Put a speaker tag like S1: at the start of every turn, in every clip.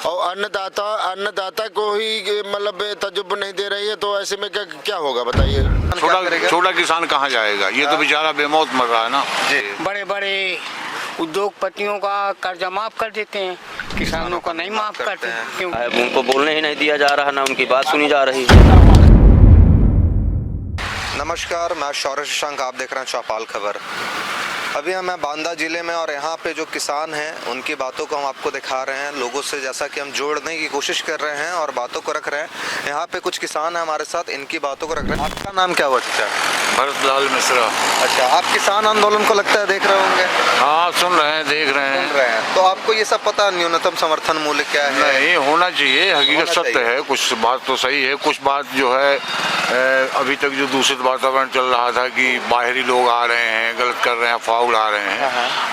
S1: और अन्नदाता को ही मतलब तजुर्बा नहीं दे रही है, तो ऐसे में क्या क्या होगा बताइए।
S2: छोटा किसान कहाँ जाएगा, ये तो बेचारा बेमौत मर रहा है ना।
S3: बड़े बड़े उद्योगपतियों का कर्जा माफ कर देते हैं, किसानों का नहीं माफ करते हैं। क्यों?
S4: उनको बोलने ही नहीं दिया जा रहा, ना उनकी बात सुनी जा रही।
S5: नमस्कार, मैं शौर्य शशांक, आप देख रहे हैं चौपाल खबर। अभी हम हैं बांदा ज़िले में और यहाँ पे जो किसान हैं उनकी बातों को हम आपको दिखा रहे हैं। लोगों से जैसा कि हम जोड़ने की कोशिश कर रहे हैं और बातों को रख रहे हैं। यहाँ पे कुछ किसान हैं हमारे साथ, इनकी बातों को रख रहे हैं। आपका नाम क्या हुआ चाचा?
S2: भरतलाल मिश्रा।
S5: अच्छा, आप किसान आंदोलन को लगता है देख रहे होंगे?
S2: हाँ, सुन रहे हैं, देख रहे हैं।
S5: तो आपको ये सब पता न्यूनतम समर्थन मूल्य क्या है?
S2: नहीं होना चाहिए, हकीकत सत्य है। कुछ बात तो सही है, कुछ बात जो है अभी तक जो दूषित वातावरण चल रहा था कि बाहरी लोग आ रहे हैं, गलत कर रहे हैं, अफवाह उड़ा रहे हैं,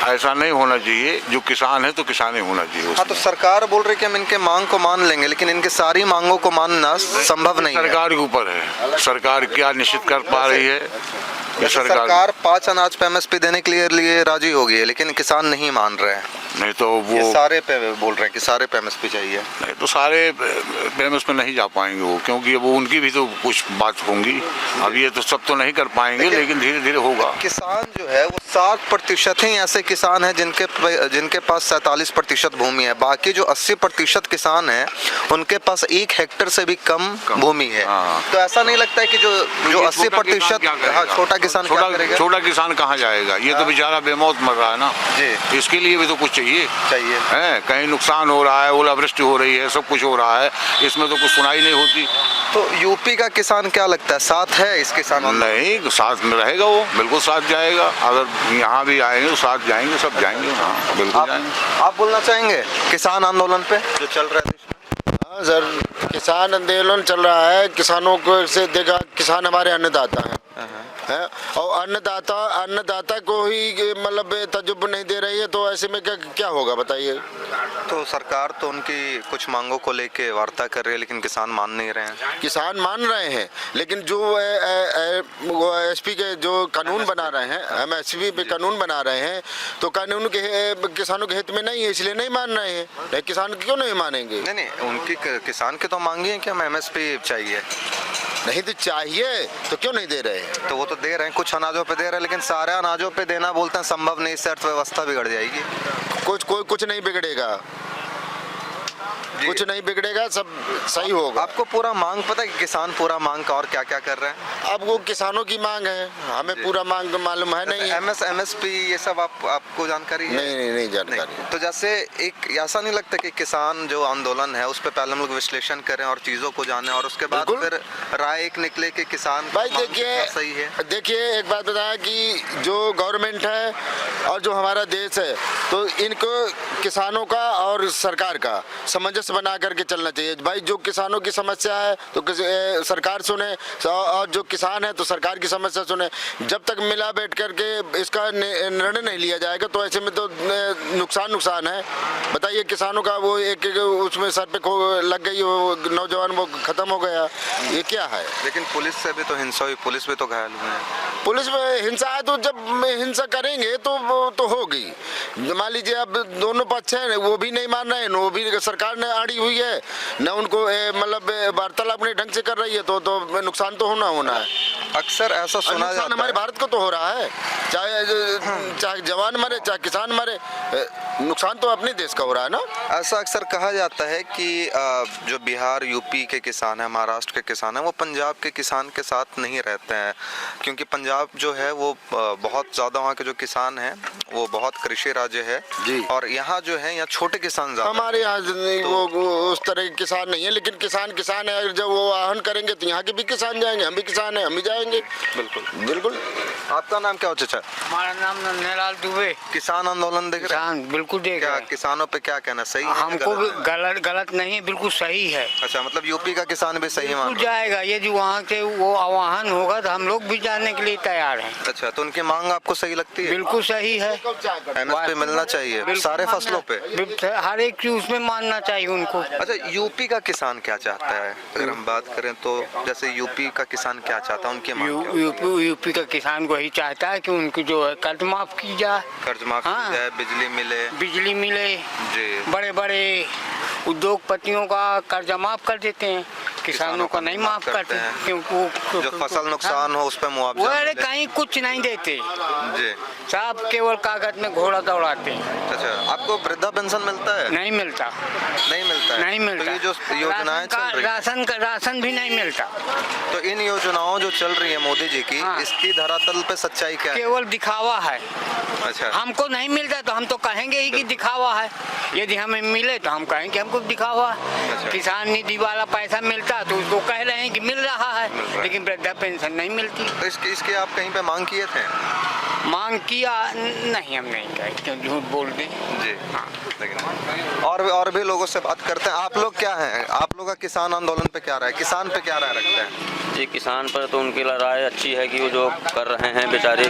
S2: ऐसा नहीं होना चाहिए। जो किसान है तो किसान ही होना चाहिए।
S5: हाँ, तो सरकार बोल रही है कि हम इनके मांग को मान लेंगे, लेकिन इनके सारी मांगों को मानना संभव नहीं है।
S2: सरकार के ऊपर है, सरकार क्या निश्चित कर पा रही है।
S5: सरकार 5 अनाज पे MSP देने के लिए राजी हो गई है, लेकिन किसान नहीं मान रहे हैं।
S2: नहीं तो वो
S5: सारे पे बोल रहे हैं कि सारे पे MSP चाहिए।
S2: नहीं तो सारे फेमस पे नहीं जा पाएंगे वो, क्योंकि वो उनकी भी तो कुछ बात होंगी। अब ये तो सब तो नहीं कर पाएंगे, लेकिन धीरे धीरे होगा।
S5: किसान जो है वो 60% ही ऐसे किसान हैं जिनके पास 47% भूमि है। बाकी जो 80% किसान हैं उनके पास 1 हेक्टेयर से भी कम भूमि है। तो ऐसा नहीं लगता है कि जो 80% छोटा किसान क्या करेगा?
S2: छोटा किसान कहाँ जाएगा, ये तो बेचारा बेमौत मर रहा है ना जी। इसके लिए भी तो कुछ चाहिए है। कहीं नुकसान हो रहा है, ओलावृष्टि हो रही है, सब कुछ हो रहा है, इसमें तो कुछ सुनाई नहीं होती।
S5: तो यूपी का किसान क्या लगता है, साथ है इस किसान?
S2: नहीं, साथ में रहेगा, वो बिल्कुल साथ जाएगा। अगर यहाँ भी आएंगे तो साथ जाएंगे, सब जाएंगे। हाँ बिल्कुल जाएंगे।
S5: आप बोलना चाहेंगे किसान आंदोलन पे जो चल रहा है?
S1: हाँ सर, किसान आंदोलन चल रहा है। किसानों को से देखा, किसान हमारे अन्नदाता हैं है, और अन्नदाता को ही मतलब तजुर्बा नहीं दे रही है, तो ऐसे में क्या क्या होगा बताइए।
S5: तो सरकार तो उनकी कुछ मांगों को लेके वार्ता कर रही है, लेकिन किसान मान नहीं रहे हैं।
S1: किसान मान रहे हैं, लेकिन जो SP के जो कानून बना रहे हैं, MSP पे कानून बना रहे हैं, तो कानून के किसानों के हित में नहीं है, इसलिए नहीं मान रहे हैं। किसान क्यों नहीं मानेंगे?
S5: नहीं, उनकी किसान के तो मांगी है कि हमें MSP चाहिए।
S1: नहीं तो चाहिए तो क्यों नहीं दे रहे हैं?
S5: तो वो तो दे रहे हैं, कुछ अनाजों पे दे रहे हैं, लेकिन सारे अनाजों पे देना बोलते हैं संभव नहीं, इससे अर्थव्यवस्था बिगड़ जाएगी।
S1: कुछ नहीं बिगड़ेगा, कुछ नहीं बिगड़ेगा, सब सही होगा।
S5: आपको पूरा मांग पता है कि किसान पूरा मांग का और क्या क्या कर रहे हैं?
S1: अब वो किसानों की मांग है, हमें पूरा मांग मालूम है नहीं।
S5: MSP ये सब आपको जानकारी है?
S1: नहीं जानकारी।
S5: तो जैसे एक ऐसा नहीं लगता कि किसान जो आंदोलन है उस पर पहले हम लोग विश्लेषण करें और चीजों को जाने, और उसके बाद फिर राय एक निकले कि किसान
S1: भाई देखिए
S5: सही है? देखिए,
S1: एक बात बताया कि जो गवर्नमेंट है और जो हमारा देश है, तो इनको किसानों का और सरकार का सामंजस्य बना करके चलना चाहिए। भाई जो किसानों की समस्या है तो सरकार सुने, और जो किसान है तो सरकार की समस्या सुने। जब तक मिला बैठ करके इसका निर्णय नहीं लिया जाएगा तो ऐसे में तो नुकसान है। बताइए, किसानों का वो एक उसमें सर पे लग गई, वो नौजवान वो खत्म हो गया, ये क्या है?
S5: लेकिन पुलिस से भी तो हिंसा हुई, पुलिस भी तो घायल हुए हैं।
S1: पुलिस में हिंसा है तो जब हिंसा करेंगे तो होगी। मान लीजिए अब दोनों पक्ष हैं, वो भी नहीं मान रहे हैं, वो भी सरकार ने आड़ी हुई है न, उनको मतलब वार्तालाप अपने ढंग से कर रही है, तो नुकसान तो होना है।
S5: अक्सर ऐसा सुना जाता है,
S1: हमारे भारत को तो हो रहा है, चाहे जवान मरे चाहे किसान मरे, नुकसान तो अपने देश का हो रहा है ना।
S5: ऐसा अक्सर कहा जाता है कि जो बिहार यूपी के किसान है, महाराष्ट्र के किसान है, वो पंजाब के किसान के साथ नहीं रहते हैं, क्योंकि पंजाब जो है वो बहुत ज़्यादा, वहाँ के जो किसान हैं वो बहुत कृषि राज्य है जी। और यहाँ जो है, यहाँ छोटे किसान ज़्यादा।
S1: हमारे यहाँ वो उस तरह के किसान नहीं है, लेकिन किसान है। जब वो आह्वान करेंगे तो यहाँ के भी किसान जाएंगे, हम भी किसान हैं, हम भी जाएंगे। बिल्कुल।
S5: आपका नाम क्या हो चाचा?
S3: हमारा नाम नन्हेलाल दुबे।
S5: किसान आंदोलन देख रहे हैं?
S3: बिल्कुल देख रहे हैं।
S5: किसानों पे क्या कहना, सही है?
S3: हमको भी गलत नहीं, बिल्कुल सही है।
S5: अच्छा, मतलब यूपी का किसान भी सही मान
S3: जाएगा, ये जो वहाँ से वो आह्वान होगा तो हम लोग भी जाने के लिए तैयार हैं।
S5: अच्छा, तो उनकी मांग आपको सही लगती है?
S3: बिल्कुल सही है।
S5: MSP मिलना चाहिए सारे फसलों पे,
S3: हर एक चीज उसमें मानना चाहिए उनको।
S5: अच्छा, यूपी का किसान क्या चाहता है अगर हम बात करें तो? जैसे यूपी का किसान क्या चाहता है, उनकी मांग?
S3: यूपी का किसान वही चाहता है कि उनकी जो है कर्ज माफ की जाए,
S5: कर्ज माफ की जाए, बिजली मिले
S3: जी, बड़े बड़े उद्योगपतियों का कर्जा माफ कर देते हैं, किसानों का नहीं माफ करते
S5: हैं।
S3: क्योंकि
S5: जो फसल नुकसान हो उस पर
S3: वो
S5: मुआवजा
S3: अरे
S5: मिले।
S3: कहीं कुछ नहीं देते,
S5: जी
S3: सब केवल कागज में घोड़ा दौड़ाते हैं।
S5: अच्छा, आपको वृद्धा पेंशन मिलता है?
S3: नहीं मिलता,
S5: नहीं मिलता है?
S3: नहीं मिलता।
S5: तो ये जो योजनाएं चल रही हैं,
S3: राशन भी नहीं मिलता।
S5: तो इन योजनाओं जो चल रही है मोदी जी की,
S3: हाँ।
S5: इसकी धरातल पे सच्चाई क्या है?
S3: केवल दिखावा है।
S5: अच्छा,
S3: हमको नहीं मिलता तो हम तो कहेंगे ही कि दिखावा है। यदि हमें मिले तो हम कहेंगे हमको दिखावा है।
S5: अच्छा।
S3: किसान निधि वाला पैसा मिलता तो उसको कह रहे हैं कि मिल रहा
S5: रहा
S3: है,
S5: है।
S3: लेकिन वृद्धा पेंशन नहीं मिलती।
S5: तो इसके आप कहीं पे मांग किए थे?
S3: मांग किया नहीं, हम नहीं कहे, क्यों झूठ बोल दें।
S5: जी लेकिन और भी लोगों से बात करते हैं। आप लोग क्या हैं, आप लोग का किसान आंदोलन पे क्या राय है, किसान पे क्या राय रखते हैं?
S4: जी किसान पर तो उनकी राय अच्छी है कि वो जो कर रहे हैं बेचारे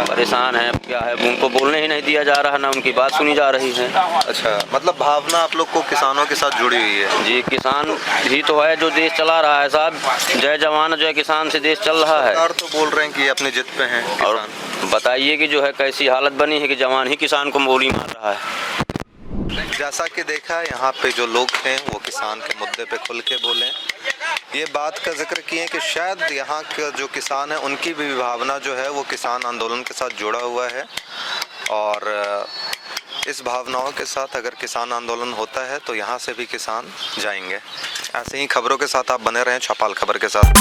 S4: परेशान हैं, क्या है उनको बोलने ही नहीं दिया जा रहा, ना उनकी बात सुनी जा रही है।
S5: अच्छा, मतलब भावना आप लोग को किसानों के साथ जुड़ी हुई है?
S4: जी किसान ही तो है जो देश चला रहा है साहब, जय जवान जय किसान से देश चल रहा है।
S5: सरकार तो बोल रहे हैं कि अपनी जिद पे हैं
S4: और
S5: किसान।
S4: बताइए कि जो है कैसी हालत बनी है कि जवान ही किसान को गोली मार रहा है।
S5: जैसा कि देखा यहाँ पे जो लोग हैं वो किसान के मुद्दे पे खुल के बोले, ये बात का जिक्र किए कि शायद यहाँ के जो किसान हैं उनकी भी भावना जो है वो किसान आंदोलन के साथ जुड़ा हुआ है, और इस भावनाओं के साथ अगर किसान आंदोलन होता है तो यहाँ से भी किसान जाएंगे। ऐसे ही खबरों के साथ आप बने रहें चौपाल खबर के साथ।